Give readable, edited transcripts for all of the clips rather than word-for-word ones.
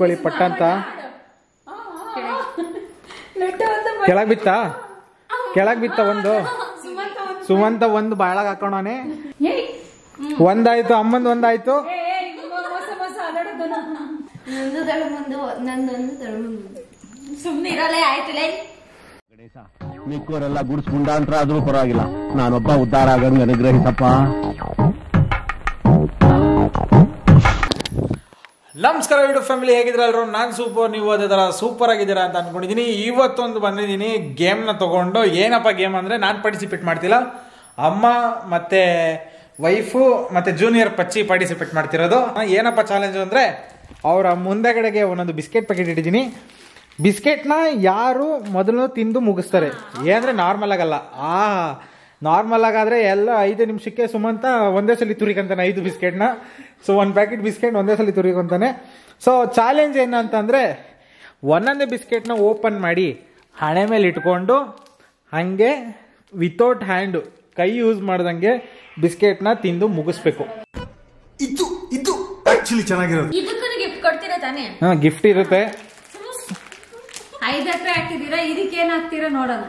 ಪಟ್ಟ ಅಂತ ಕೆಳಗ್ ಬಿತ್ತ ಒಂದು ಸುಮಂತ ಒಂದು ಬಾಳಾಗ ಹಾಕೋಣನೆ ಒಂದಾಯ್ತು ಅಮ್ಮಂದ್ ಒಂದಾಯ್ತು ಮಿಕ್ಕವರೆಲ್ಲ ಗುಡ್ಸ್ ಗುಂಡಾಂತರ ಆದ್ರೂ ಪರವಾಗಿಲ್ಲ ನಾನೊಬ್ಬ ಉದ್ಧಾರ ಆಗಂಗ ಅನುಗ್ರಹಿಸಪ್ಪ. ನಮಸ್ಕಾರ ಯೂಟ್ಯೂಬ್ ಫ್ಯಾಮಿಲಿ, ಹೇಗಿದ್ರಲ್ರು? ನಾನು ಸೂಪರ್, ನೀವು ಅದೇ ಥರ ಸೂಪರ್ ಆಗಿದ್ದೀರಾ ಅಂತ ಅನ್ಕೊಂಡಿದ್ದೀನಿ. ಇವತ್ತೊಂದು ಬಂದಿದ್ದೀನಿ ಗೇಮ್ನ ತೊಗೊಂಡು. ಏನಪ್ಪ ಗೇಮ್ ಅಂದರೆ, ನಾನು ಪಾರ್ಟಿಸಿಪೇಟ್ ಮಾಡ್ತಿಲ್ಲ, ಅಮ್ಮ ಮತ್ತು ವೈಫು ಮತ್ತು ಜೂನಿಯರ್ ಪಚ್ಚಿ ಪಾರ್ಟಿಸಿಪೇಟ್ ಮಾಡ್ತಿರೋದು. ಏನಪ್ಪ ಚಾಲೆಂಜು ಅಂದರೆ, ಅವರ ಮುಂದೆಗಡೆಗೆ ಒಂದೊಂದು ಬಿಸ್ಕೆಟ್ ಪ್ಯಾಕೆಟ್ ಇಟ್ಟಿದ್ದೀನಿ. ಬಿಸ್ಕೆಟ್ನ ಯಾರು ಮೊದಲು ತಿಂದು ಮುಗಿಸ್ತಾರೆ. ಏನಂದರೆ ನಾರ್ಮಲ್ ಆಗಲ್ಲ, ನಾರ್ಮಲ್ ಆಗಾದರೆ ಎಲ್ಲ 5 ನಿಮಿಷಕ್ಕೆ ಸುಮಂತ ಒಂದೇ ಸಲ ತುರಿಕಂತಾನೆ 5 ಬಿಸ್ಕೆಟ್ನ. ಸೊ 1 ಪ್ಯಾಕೆಟ್ ಬಿಸ್ಕೆಟ್ ಒಂದೇ ಸಲ ತುರಿಕೊಂತಾನೆ. ಸೊ ಚಾಲೆಂಜ್ ಏನಂತಂದರೆ, ಒಂದೊಂದೇ ಬಿಸ್ಕೆಟ್ನ ಓಪನ್ ಮಾಡಿ ಹಣೆ ಮೇಲೆ ಇಟ್ಕೊಂಡು ಹಾಗೆ ವಿತೌಟ್ ಹ್ಯಾಂಡು, ಕೈ ಯೂಸ್ ಮಾಡ್ದಂಗೆ ಬಿಸ್ಕೆಟ್ನ ತಿಂದು ಮುಗಿಸ್ಬೇಕು. ಇದು ಆಕ್ಚುಲಿ ಚೆನ್ನಾಗಿರೋದು. ಹಾಂ, ಗಿಫ್ಟ್ ಇರುತ್ತೆ. 5 ಎಕರೆ ಹಾಕಿದೀರಾ, ಇದಕ್ಕೆ ಏನ್ ಹಾಕ್ತೀರಾ ನೋಡೋಣ.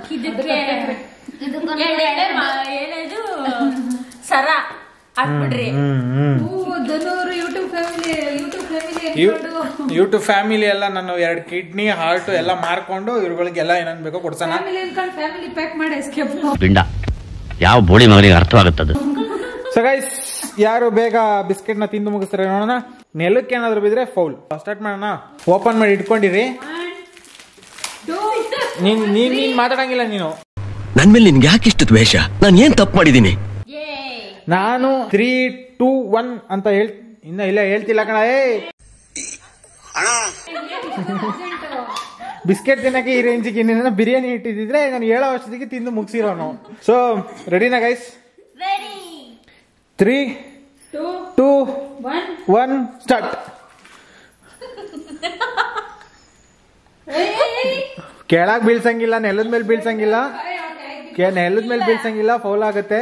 ಏನೇದು ಸರ ಹಾಕ್ಬಿಡ್ರಿ. ಯೂಟ್ಯೂಬ್ ಫ್ಯಾಮಿಲಿ ಎಲ್ಲ ನಾನು 2 ಕಿಡ್ನಿ ಹಾರ್ಟ್ ಎಲ್ಲ ಮಾರ್ಕೊಂಡು ಇವ್ರುಗಳಿಗೆಲ್ಲ ಏನೇನ್ ಬೇಕೋ ಕೊಡ್ಸೋಣ. ಫ್ಯಾಮಿಲಿ ಪ್ಯಾಕ್ ಮಾಡಿ ಪಿಂಡ ಯಾವ ಬೋಳಿ ಮಗನಿಗೆ ಅರ್ಥವಾಗುತ್ತದೆ. ಸೊ ಗೈಸ್, ಯಾರು ಬೇಗ ಬಿಸ್ಕೆಟ್ ನ ತಿಂದು ಮುಗಿಸ್ತಾರೆ ನೋಡೋಣ. ನೆಲಕ್ಕೆ ಏನಾದ್ರು ಬಿದ್ರೆ ಫೌಲ್. ಸ್ಟಾರ್ಟ್ ಮಾಡೋಣ. ಓಪನ್ ಮಾಡಿ ಇಟ್ಕೊಂಡಿರಿ. ನೀನ್ ಮಾತಾಡಂಗಿಲ್ಲ. ನೀನು ನನ್ ಮೇಲೆ ನಿನ್ಗೆ ಯಾಕೆ ಇಷ್ಟು ದ್ವೇಷ? ನಾನು ಏನ್ ತಪ್ಪು ಮಾಡಿದೀನಿ? ನಾನು 3, 2, 1 ಅಂತ ಇಲ್ಲ ಹೇಳ್ತಿಲ್ಲ ಕಣ. ಬಿಸ್ಕೆಟ್ ತಿನ್ನಕ್ಕೆ ಈ ರೇಂಜಿಗೆ ಇನ್ನೇನ ಬಿರಿಯಾನಿ ಇಟ್ಟಿದ್ರೆ ನಾನು 7 ವರ್ಷದಿಗೆ ತಿಂದು ಮುಗಿಸಿರೋನು. ಸೊ ರೆಡಿನಾ ಗೈಸ್? 3, 2, 1 ಸ್ಟಾರ್ಟ್. ಕೆಳಗ್ ಬೀಳ್ಸಂಗಿಲ್ಲ, ನೆಲದ ಮೇಲೆ ಬೀಳ್ಸಂಗಿಲ್ಲ, ನೆಲದ ಮೇಲೆ ಬೀಳ್ಸಂಗಿಲ್ಲ, ಫೌಲ್ ಆಗುತ್ತೆ.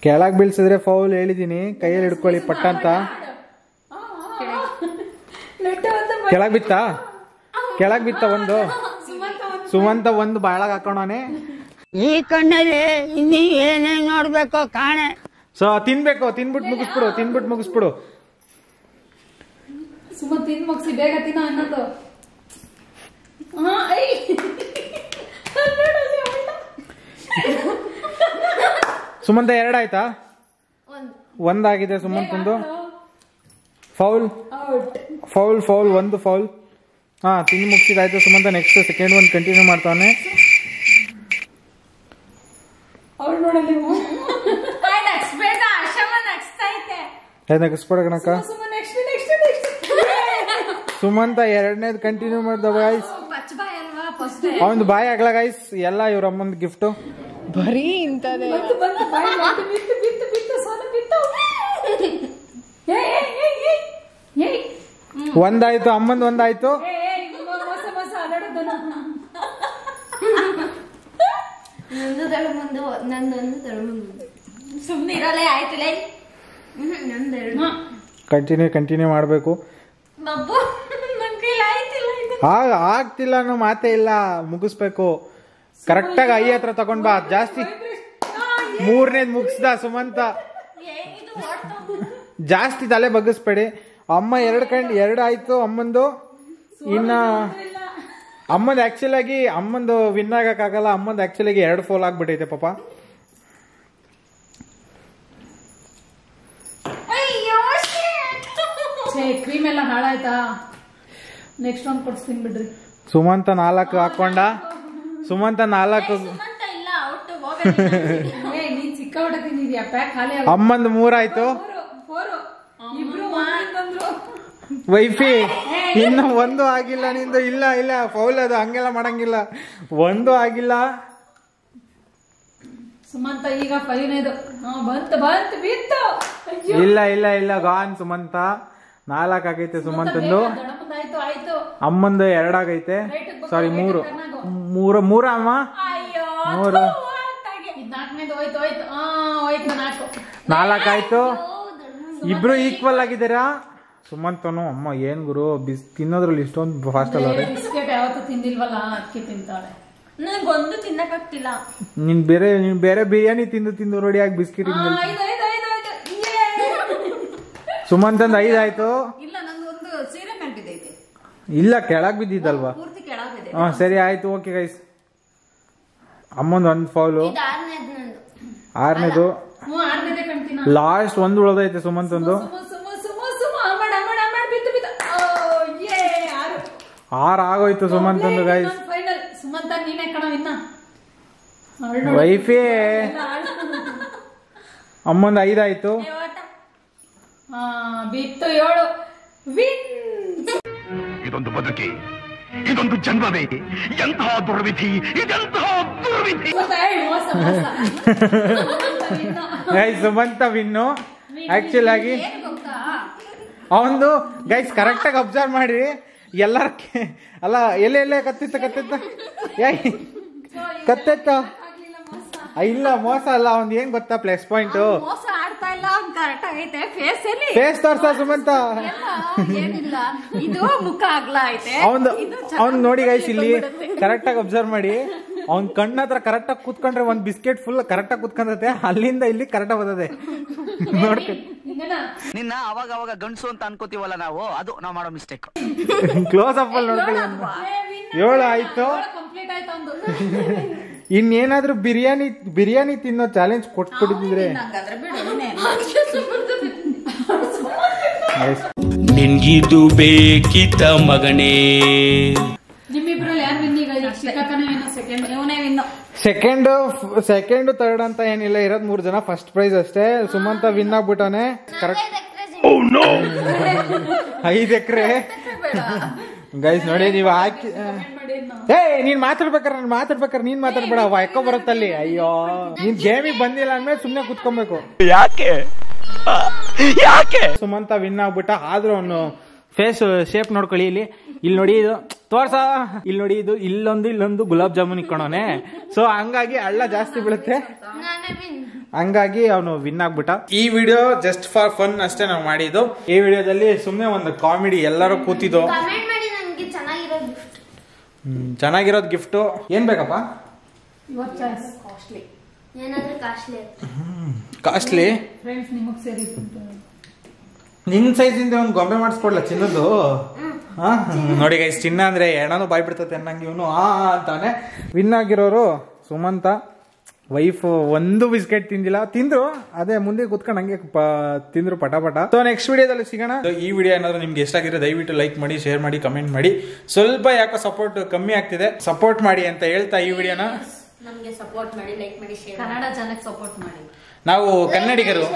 ಕೆಳಗ್ ಬೀಳ್ಸಿದ್ರೆ ಫೌಲ್, ಹೇಳಿದೀನಿ. ಕೈಯಲ್ಲಿ ಹಿಡ್ಕೊಳ್ಳಿ ಪಟ್ಟ ಅಂತ. ಕೆಳಗ್ ಬಿತ್ತ ಒಂದು ಸುಮಂತ ಒಂದು ಬಾಳಾಗ ಹಾಕೋಣನೆ. ಈ ಕಣ್ಣಲ್ಲಿ ಇನ್ನೀ ಏನೇನ್ ನೋಡ್ಬೇಕೋ ಕಾಣೆ. ಸೊ ತಿನ್ಬೇಕು, ತಿನ್ಬಿಟ್ಟು ಮುಗಿಸ್ಬಿಡು. ಸುಮ್ಮನೆ ತಿಂದು ಮುಗಿಸಿ ಬೇಗ ತಿನ್ನೋ ಅನ್ನೋದು. ಸುಮಂತ 2 ಆಯ್ತಾ? 1 ಆಗಿದೆ ಸುಮಂತಂದು. ಫೌಲ್, ಒಂದು ಫೌಲ್. ಹಾ, ತಿಂದು ಮುಗಿಸಿದಾಯ್ತು ಸುಮಂತ. ನೆಕ್ಸ್ಟ್ ಸೆಕೆಂಡ್ ಒಂದು ಕಂಟಿನ್ಯೂ ಮಾಡ್ತಾನೆ. ನಗಿಸ್ಬಿಡ ಕಣಕ್ಕ. ಸುಮಂತ 2ನೇದು ಕಂಟಿನ್ಯೂ ಮಾಡ್ದ ಗೈಸ್. ಅವನ್ ಬಾಯಿ ಆಗ್ಲ ಗೈಸ್. ಎಲ್ಲ ಇವ್ರ ಅಮ್ಮಂದ್ ಗಿಫ್ಟ್. ಬರೀ ಇಂತದೇ. ಒಂದಾಯ್ತು, ಅಮ್ಮಂದ್ ಒಂದಾಯ್ತು. ಕಂಟಿನ್ಯೂ ಮಾಡ್ಬೇಕು. ಆಗ್ತಿಲ್ಲ ಅನ್ನೋ ಮಾತೇ ಇಲ್ಲ, ಮುಗಿಸ್ಬೇಕು. ಕರೆಕ್ಟಾಗಿ 5 ಹತ್ರ ತಗೊಂಡ್ ಬಾ. ಜಾಸ್ತಿ 3ನೇದ್ ಮುಗಿಸ್ದ ಸುಮಂತ. ಜಾಸ್ತಿ ತಲೆ ಬಗ್ಗಿಸ್ಬೇಡಿ. ಅಮ್ಮ 2 ಆಯ್ತು ಅಮ್ಮಂದು. ಇನ್ನ ಅಮ್ಮಂದು ಆಕ್ಚುಲ್ ಆಗಿ ಅಮ್ಮಂದು ವಿನ್ ಆಗಕ್ಕಾಗಲ್ಲ. ಅಮ್ಮಂದು ಆಕ್ಚುಲ್ ಆಗಿ 2 ಫೋಲ್ ಆಗ್ಬಿಟ್ಟೈತೆ ಪಾಪ. ಕ್ರೀಮ್ ಎಲ್ಲ ಹಾಳಾಯ್ತಾ? ನೆಕ್ಸ್ಟ್ ಒಂದು ಕೊಡ್ಸ್ತೀನಿ ಬಿಡ್ರಿ. ಸುಮಂತ 4 ಹಾಕೊಂಡ. ಸುಮಂತ 4. ನೀನ್ ಸಿಕ್ಕಾಪಟ್ಟೆ ತಿಂದಿದ್ಯಾ. ಪ್ಯಾಕ್ ಖಾಲಿ. ಅಮ್ಮಂದು 3 ಆಯ್ತು. ವೈಫಿ ಇನ್ನು 1 ಆಗಿಲ್ಲ ನಿಂದು. ಇಲ್ಲ ಫೌಲ್, ಅದು ಹಂಗೆಲ್ಲ ಮಾಡಂಗಿಲ್ಲ. 1 ಆಗಿಲ್ಲ. ಸುಮಂತ ಈಗ 5ನೇದು ಬಂತು. ಇಲ್ಲ ಗಾನ್ ಸುಮಂತ. 4 ಆಗೈತೆ ಸುಮಂತಂದು. ದೊಡ್ಡಪ್ಪಂದಾಯ್ತು, ಆಯ್ತು. ಅಮ್ಮಂದು 2 ಆಗೈತೆ. ಸಾರಿ 3 ಅಮ್ಮ. ಅಯ್ಯೋ 3 ಇದ್ ನಾಲ್ಕನೇದು ಹೋಯ್ತು ಹೋಯ್ತು. ಹೋಯ್ತು 4 ಆಯ್ತು. ಇಬ್ರು ಈಕ್ವಲ್ ಆಗಿದ್ದೀರಾ. ಸುಮಂತನು ಅಮ್ಮ ಏನ್ ಗುರು ತಿನ್ನೋದ್ರಲ್ಲಿ ಇಷ್ಟೊಂದು ಫಾಸ್ಟ್ ಅಲ್ಲ. ಬಿಸ್ಕೆಟ್ ಯಾವತ್ತೂ ತಿಂದಿಲ್ವಲ್ಲ, ಅದಕ್ಕೆ ತಿಂತಾಳೆ. ನನಗೊಂದು ತಿನ್ನಕ್ಕಾಗ್ತಿಲ್ಲ. ನೀನ್ ಬೇರೆ ಬಿರಿಯಾನಿ ತಿಂದು ರೆಡಿ ಆಗಿ ಬಿಸ್ಕೆಟ್ ಸುಮಂತಂದ್ 5 ಆಯ್ತು. ಇಲ್ಲ, ನಂದೊಂದು ಸೀರೆ ಮೇಲೆ ಬಿದ್ದೈತೆ. ಇಲ್ಲ, ಕೆಳಗ್ ಬಿದ್ದಿದ್ದಲ್ವಾ? ಪೂರ್ತಿ ಕೆಳಗ್ ಬಿದ್ದೆ. ಸರಿ ಆಯ್ತು, ಓಕೆ ಗೈಸ್. ಅಮ್ಮಂದ್ 1 ಫೌಲು. 6ನೇದು. ಆರ್ನೇದೇ ಕಾಣ್ತೀನಿ. ಲಾಸ್ಟ್ 1 ಉಳ್ದೈತೆ ಸುಮಂತಂದು. 6 ಆಗೋಯ್ತು ಸುಮಂತಂದು ಗೈಸ್. ಸುಮಂತ ನೀನೇ ಕಣ ಇನ್ನ ವೈಫೇ. ಅಮ್ಮಂದ್ 5 ಆಯ್ತು. ಬಿತ್ತು 7. ಇದೊಂದು ಬದುಕಿ, ಇದೊಂದು ಜನ್ಮವೇ, ಎಂತಹ ದುರ್ವಿಧಿ, ಇದೆಂತಹ ದುರ್ವಿಧಿ. ಗೈಸ್ ಸುಮಂತ ವಿನ್ನು. ಆಕ್ಚುಲ್ ಆಗಿ ಅವಂದು ಗೈಸ್ ಕರೆಕ್ಟ್ ಆಗಿ ಅಬ್ಸರ್ವ್ ಮಾಡಿ. ಎಲ್ಲರ ಅಲ್ಲ ಎಲ್ಲೆಲ್ಲೇ ಕತ್ತಿತ್ತ ಕತ್ತೆತ್ತ. ಇಲ್ಲ ಮೋಸ ಅಲ್ಲ, ಅವ್ನ್ ಏನ್ ಗೊತ್ತಾ ಪ್ಲಸ್ ಪಾಯಿಂಟ್. ಮೋಸ ಆಡ್ತಾ ಇಲ್ಲ, ಅವ್ನ್ ಕರೆಕ್ಟ್ ಆಗೈತೆ. ಫೇಸ್ ತೋರ್ಸ ಸುಮಂತ. ಏನಿಲ್ಲ, ಇದು ಮುಖ ಅಗ್ಲ ಐತೆ. ಅವ್ನ್ ನೋಡಿ ಗೈಸ್ ಇಲ್ಲಿ ಕರೆಕ್ಟ್ ಆಗಿ ಅಬ್ಸರ್ವ್ ಮಾಡಿ. ಅವ್ನ್ ಕಣ್ಣ ಹತ್ರ ಕರೆಕ್ಟ್ ಆಗಿ ಕೂತ್ಕೊಂಡ್ರೆ ಒಂದ್ ಬಿಸ್ಕೆಟ್ ಫುಲ್ ಕರೆಕ್ಟ್ ಆಗಿ ಕೂತ್ಕೊಂಡತೆ. ಅಲ್ಲಿಂದ ಇಲ್ಲಿ ಕರೆಕ್ಟ್ ಆಗಿ ಬರ್ತದೆ. ನಿನ್ನ ಅವಾಗ ಗಂಡ್ಸು ಅಂತ ಅನ್ಕೋತೀವಲ್ಲ ನಾವು, ಅದು ನಾವು ಮಾಡೋ ಮಿಸ್ಟೇಕ್. ಕ್ಲೋಸ್ ಅಪ್ ಅಲ್ಲಿ ನೋಡ್ಕೊಳ್ಳಿ. 7 ಆಯ್ತು. ಕಂಪ್ಲೀಟ್ ಆಯ್ತು ಒಂದು. ಇನ್ನೇನಾದ್ರೂ ಬಿರಿಯಾನಿ ತಿನ್ನೋ ಚಾಲೆಂಜ್ ಕೊಟ್ಬಿಟ್ಟಿದ್ರೆ ನಿನ್ಗಿದು ಬೇಕಿತ್ತ ಮಗನೇ. ನಿಮ್ಮಿಬ್ರಲ್ಲಿ ಯಾರು ವಿನ್? ಈಗ ಶಿಖಕನೇ ಏನೋ ಸೆಕೆಂಡ್, ಇವನೇ ವಿನ್. ಸೆಕೆಂಡ್ ಥರ್ಡ್ ಅಂತ ಏನಿಲ್ಲ, ಇರೋದ್ 3 ಜನ ಫಸ್ಟ್ ಪ್ರೈಸ್ ಅಷ್ಟೇ. ಸುಮಂತ ವಿನ್ ಆಗ್ಬಿಟ್ಟಾನೆ. ಕರೆಕ್ಟ್ 5 ಎಕರೆ ಗೈಸ್ ನೋಡಿ. ನೀವು ಹಾಕಿ ನೀನ್ ಮಾತಾಡ್ಬೇಕಾರೆ ನೀನ್ ಮಾತಾಡ್ಬೇಡ, ಎಕ್ಕೋ ಬರುತ್ತಲ್ಲಿ. ಅಯ್ಯೋ, ನೀನ್ ಗೇಮಿಗೆ ಬಂದಿಲ್ಲ ಅಂದ್ಮೇಲೆ ಸುಮ್ನೆ ಕುತ್ಕೊಬೇಕು. ಯಾಕೆ ಸುಮಂತ ವಿನ್ ಆಗ್ಬಿಟ್ಟ. ಆದ್ರೂ ಅವನು ಫೇಸ್ ಶೇಪ್ ನೋಡ್ಕೊಳ್ಳಿ. ಇಲ್ಲಿ ನೋಡಿ, ಇದು ತೋರ್ಸ. ಇಲ್ಲಿ ನೋಡಿ, ಇದು ಇಲ್ಲೊಂದು ಗುಲಾಬ್ ಜಾಮೂನ್ ಇಕ್ಕೊಳೋನೆ. ಸೊ ಹಂಗಾಗಿ ಹಳ್ಳ ಜಾಸ್ತಿ ಬೀಳುತ್ತೆ. ಹಂಗಾಗಿ ಅವನು ವಿನ್ ಆಗ್ಬಿಟ್ಟ. ಈ ವಿಡಿಯೋ ಜಸ್ಟ್ ಫಾರ್ ಫನ್ ಅಷ್ಟೇ ನಾವು ಮಾಡಿದ್ದು. ಈ ವಿಡಿಯೋದಲ್ಲಿ ಸುಮ್ನೆ ಒಂದು ಕಾಮಿಡಿ, ಎಲ್ಲರೂ ಕೂತಿದ್ದು. ಚೆನ್ನಾಗಿರೋದು ಗಿಫ್ಟ್ ಏನ್ ಬೇಕಪ್ಪ? ಕಾಸ್ಟ್ಲಿ ಫ್ರೆಂಡ್ಸ್ ನಿಮಗ್ ಸೇರಿ ನಿನ್ ಸೈಜ್ ಇಂದ ಒಂದು ಗೊಂಬೆ ಮಾಡಿಸ್ಕೊಡ್ಲ ಚಿನ್ನದ್ದು. ನೋಡಿ ಗೈಸ್, ಚಿನ್ನ ಅಂದ್ರೆ ಎಣನು ಬಾಯ್ ಬಿಡ್ತತೆ ಅನ್ನಂಗೆ ಇವನು ಅಂತಾನೆ. ವಿನ್ ಆಗಿರೋರು ಸುಮಂತ. ವೈಫ್ ಒಂದು ಬಿಸ್ಕೆಟ್ ತಿಂದ್ರು, ಅದೇ ಮುಂದೆ ಕುತ್ಕೊಂಡು ಹಂಗೆ ತಿಂದ್ರು ಪಟ. ಸೊ ನೆಕ್ಸ್ಟ್ ವಿಡಿಯೋದಲ್ಲಿ ಸಿಗೋಣ. ಈ ವಿಡಿಯೋ ಏನಾದ್ರು ನಿಮ್ಗೆ ಇಷ್ಟ ಆಗಿದ್ರೆ ದಯವಿಟ್ಟು ಲೈಕ್ ಮಾಡಿ, ಶೇರ್ ಮಾಡಿ, ಕಮೆಂಟ್ ಮಾಡಿ. ಸ್ವಲ್ಪ ಯಾಕೋ ಸಪೋರ್ಟ್ ಕಮ್ಮಿ ಆಗ್ತಿದೆ, ಸಪೋರ್ಟ್ ಮಾಡಿ ಅಂತ ಹೇಳ್ತಾ ಈ ವಿಡಿಯೋನ ನಮ್ಗೆ ಸಪೋರ್ಟ್ ಮಾಡಿ, ಲೈಕ್ ಮಾಡಿ, ಶೇರ್ ಮಾಡಿ. ಕನ್ನಡ ಜನಕ್ಕೆ ಸಪೋರ್ಟ್ ಮಾಡಿ. ನಾವು ಕನ್ನಡಿಗರು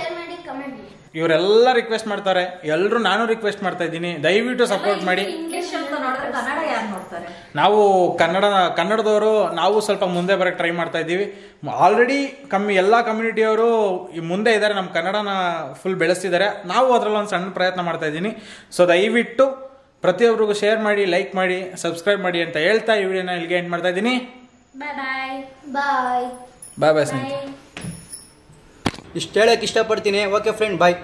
ಇವರೆಲ್ಲ ರಿಕ್ವೆಸ್ಟ್ ಮಾಡ್ತಾರೆ. ಎಲ್ರು ನಾನು ರಿಕ್ವೆಸ್ಟ್ ಮಾಡ್ತಾ ಇದ್ದೀನಿ, ದಯವಿಟ್ಟು ಸಪೋರ್ಟ್ ಮಾಡಿ. ನಾವು ಕನ್ನಡದವರು ನಾವು ಸ್ವಲ್ಪ ಮುಂದೆ ಬರಕ್ಕೆ ಟ್ರೈ ಮಾಡ್ತಾ ಇದ್ದೀವಿ. ಆಲ್ರೆಡಿ ಎಲ್ಲ ಕಮ್ಯುನಿಟಿಯವರು ಮುಂದೆ ಇದ್ದಾರೆ, ನಮ್ಮ ಕನ್ನಡನ ಫುಲ್ ಬೆಳೆಸ್ತಿದ್ದಾರೆ. ನಾವು ಅದರಲ್ಲಿ ಒಂದು ಸಣ್ಣ ಪ್ರಯತ್ನ ಮಾಡ್ತಾ ಇದ್ದೀನಿ. ಸೊ ದಯವಿಟ್ಟು ಪ್ರತಿಯೊಬ್ಬರಿಗೂ ಶೇರ್ ಮಾಡಿ, ಲೈಕ್ ಮಾಡಿ, ಸಬ್ಸ್ಕ್ರೈಬ್ ಮಾಡಿ ಅಂತ ಹೇಳ್ತಾ ಈ ವಿಡಿಯೋನ ಇಲ್ಲಿಗೆ ಎಂಡ್ ಮಾಡ್ತಾ ಇದ್ದೀನಿ. ಬಾಯ್ ಬಾಯ್ ಸ್ನೇಹಿತರೆ. ಇಷ್ಟು ಹೇಳಕ್ ಇಷ್ಟಪಡ್ತೀನಿ. ಓಕೆ ಫ್ರೆಂಡ್, ಬಾಯ್.